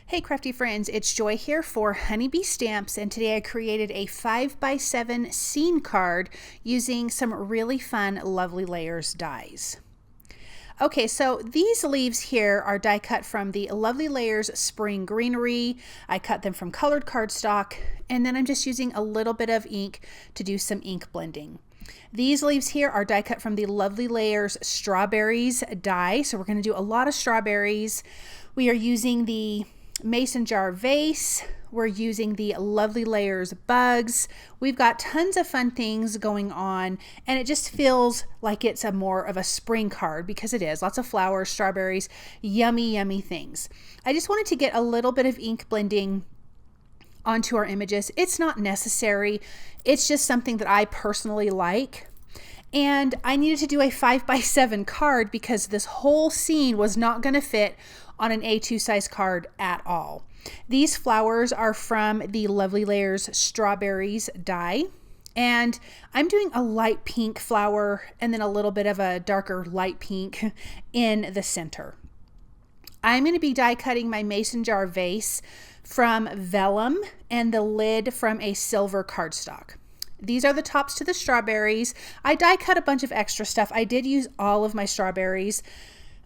Hey crafty friends, it's Joy here for Honeybee Stamps, and today I created a 5x7 scene card using some really fun Lovely Layers dies. Okay, so these leaves here are die cut from the Lovely Layers Spring Greenery. I cut them from colored cardstock, and then I'm just using a little bit of ink to do some ink blending. These leaves here are die cut from the Lovely Layers Strawberries die, so we're going to do a lot of strawberries. We are using the Mason jar vase. We're using the Lovely Layers bugs. We've got tons of fun things going on, and it just feels like it's a more of a spring card because it is. Lots of flowers, strawberries, yummy, yummy things. I just wanted to get a little bit of ink blending onto our images. It's not necessary. It's just something that I personally like. And I needed to do a 5x7 card because this whole scene was not going to fit on an A2 size card at all. These flowers are from the Lovely Layers Strawberries die, and I'm doing a light pink flower and then a little bit of a darker light pink in the center. I'm going to be die cutting my mason jar vase from vellum and the lid from a silver cardstock. These are the tops to the strawberries. I die cut a bunch of extra stuff. I did use all of my strawberries,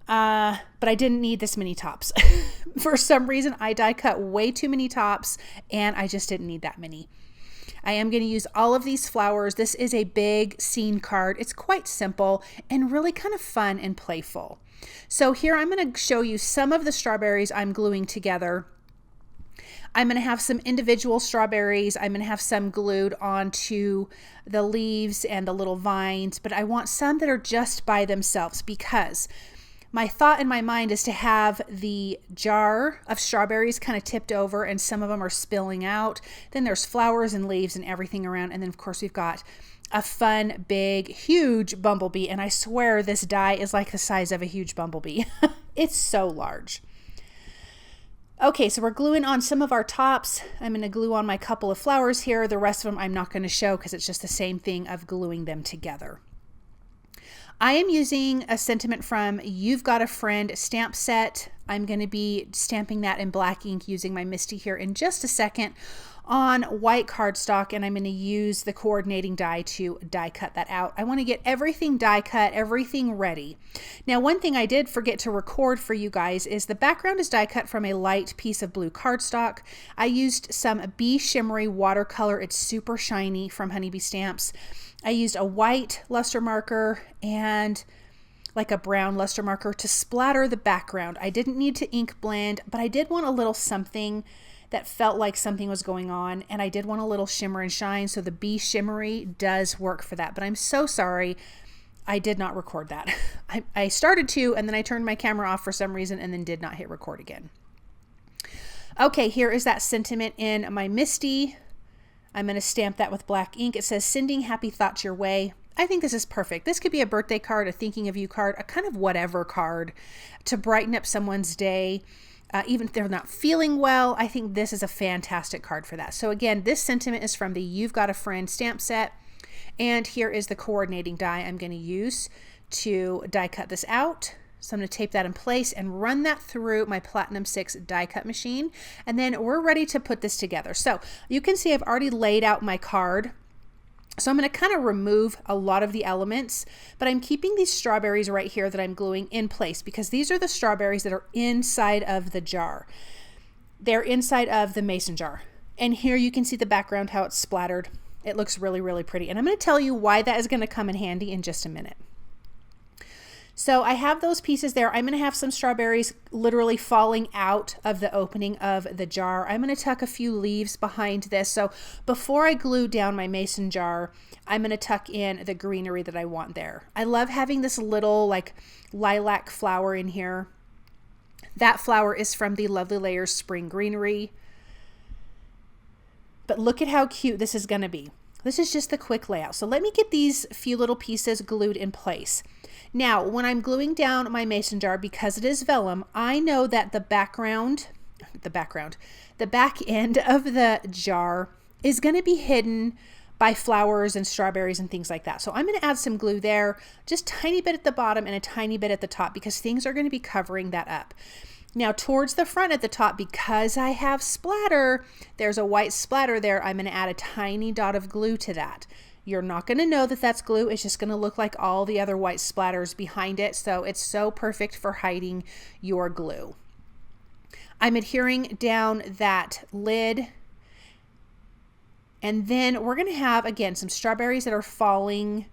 but I didn't need this many tops. For some reason, I die cut way too many tops, and I just didn't need that many. I am going to use all of these flowers. This is a big scene card. It's quite simple and really kind of fun and playful. So here I'm going to show you some of the strawberries I'm gluing together. I'm going to have some individual strawberries. I'm going to have some glued onto the leaves and the little vines, but I want some that are just by themselves because my thought in my mind is to have the jar of strawberries kind of tipped over and some of them are spilling out. Then there's flowers and leaves and everything around. And then of course we've got a fun, big, huge bumblebee. And I swear this die is like the size of a huge bumblebee. It's so large. Okay, so we're gluing on some of our tops. I'm going to glue on my couple of flowers here. The rest of them I'm not going to show because it's just the same thing of gluing them together. I am using a sentiment from You've Got a Friend stamp set. I'm going to be stamping that in black ink using my Misty here in just a second on white cardstock, and I'm going to use the coordinating die to die cut that out. I want to get everything die cut, everything ready. Now, one thing I did forget to record for you guys is the background is die cut from a light piece of blue cardstock. I used some Be Shimmery watercolor. It's super shiny from Honeybee Stamps. I used a white luster marker and like a brown luster marker to splatter the background. I didn't need to ink blend, but I did want a little something that felt like something was going on, and I did want a little shimmer and shine, so the Be Shimmery does work for that. But I'm so sorry I did not record that. I started to, and then I turned my camera off for some reason and then did not hit record again. Okay, here is that sentiment in my Misty. I'm going to stamp that with black ink. It says, "Sending happy thoughts your way." I think this is perfect. This could be a birthday card, a thinking of you card, a kind of whatever card to brighten up someone's day. Even if they're not feeling well, I think this is a fantastic card for that. So again, this sentiment is from the You've Got a Friend stamp set. And here is the coordinating die I'm going to use to die cut this out. So I'm going to tape that in place and run that through my Platinum 6 die cut machine. And then we're ready to put this together. So you can see I've already laid out my card. So I'm going to kind of remove a lot of the elements, but I'm keeping these strawberries right here that I'm gluing in place because these are the strawberries that are inside of the jar. They're inside of the mason jar. And here you can see the background, how it's splattered. It looks really, really pretty. And I'm going to tell you why that is going to come in handy in just a minute. So I have those pieces there. I'm going to have some strawberries literally falling out of the opening of the jar. I'm going to tuck a few leaves behind this. So before I glue down my mason jar, I'm going to tuck in the greenery that I want there. I love having this little like lilac flower in here. That flower is from the Lovely Layers Spring Greenery. But look at how cute this is going to be. This is just the quick layout. So let me get these few little pieces glued in place. Now, when I'm gluing down my mason jar, because it is vellum, I know that the back end of the jar is going to be hidden by flowers and strawberries and things like that. So I'm going to add some glue there, just a tiny bit at the bottom and a tiny bit at the top because things are going to be covering that up. Now towards the front at the top, because I have splatter, there's a white splatter there, I'm going to add a tiny dot of glue to that. You're not going to know that that's glue. It's just going to look like all the other white splatters behind it. So it's so perfect for hiding your glue. I'm adhering down that lid. And then we're going to have, again, some strawberries that are falling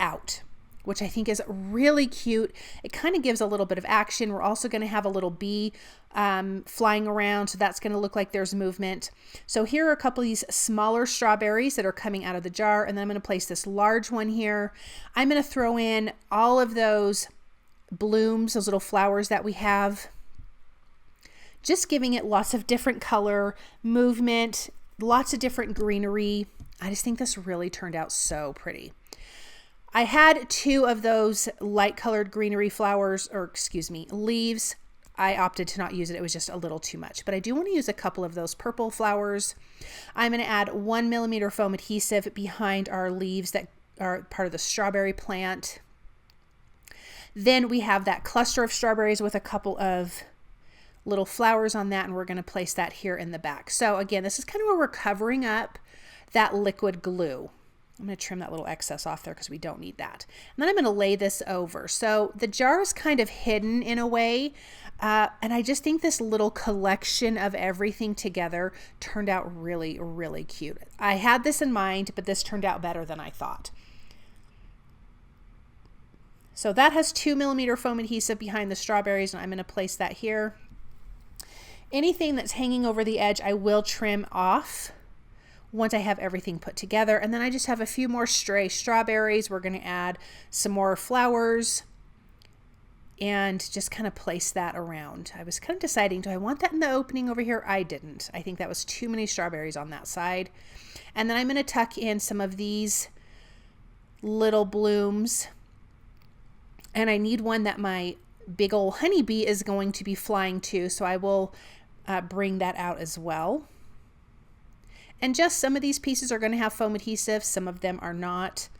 out, which I think is really cute. It kind of gives a little bit of action. We're also going to have a little bee flying around, so that's going to look like there's movement. So here are a couple of these smaller strawberries that are coming out of the jar, and then I'm going to place this large one here. I'm going to throw in all of those blooms, those little flowers that we have, just giving it lots of different color, movement, lots of different greenery. I just think this really turned out so pretty. I had 2 of those light colored greenery flowers, or excuse me, leaves. I opted to not use it. It was just a little too much, but I do want to use a couple of those purple flowers. I'm going to add 1mm foam adhesive behind our leaves that are part of the strawberry plant. Then we have that cluster of strawberries with a couple of little flowers on that, and we're going to place that here in the back. So again, this is kind of where we're covering up that liquid glue. I'm going to trim that little excess off there because we don't need that. And then I'm going to lay this over. So the jar is kind of hidden in a way. And I just think this little collection of everything together turned out really, really cute. I had this in mind, but this turned out better than I thought. So that has 2mm foam adhesive behind the strawberries, and I'm going to place that here. Anything that's hanging over the edge, I will trim off once I have everything put together. And then I just have a few more stray strawberries. We're going to add some more flowers and just kind of place that around. I was kind of deciding, do I want that in the opening over here? I didn't. I think that was too many strawberries on that side. And then I'm going to tuck in some of these little blooms. And I need one that my big old honeybee is going to be flying to, so I will bring that out as well. And just some of these pieces are going to have foam adhesive, some of them are not,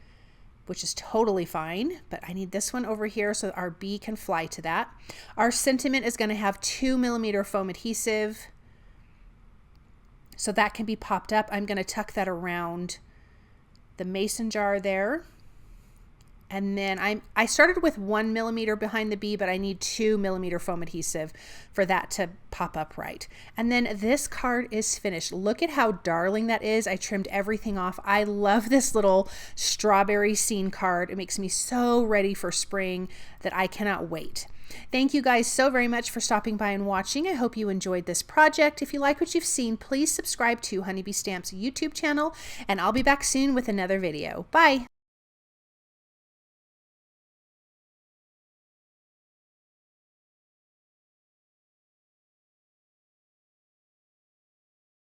which is totally fine, but I need this one over here so our bee can fly to that. Our sentiment is going to have 2mm foam adhesive, so that can be popped up. I'm going to tuck that around the mason jar there. And then I started with 1mm behind the bee, but I need 2mm foam adhesive for that to pop up right. And then this card is finished. Look at how darling that is. I trimmed everything off. I love this little strawberry scene card. It makes me so ready for spring that I cannot wait. Thank you guys so very much for stopping by and watching. I hope you enjoyed this project. If you like what you've seen, please subscribe to Honeybee Stamps YouTube channel, and I'll be back soon with another video. Bye!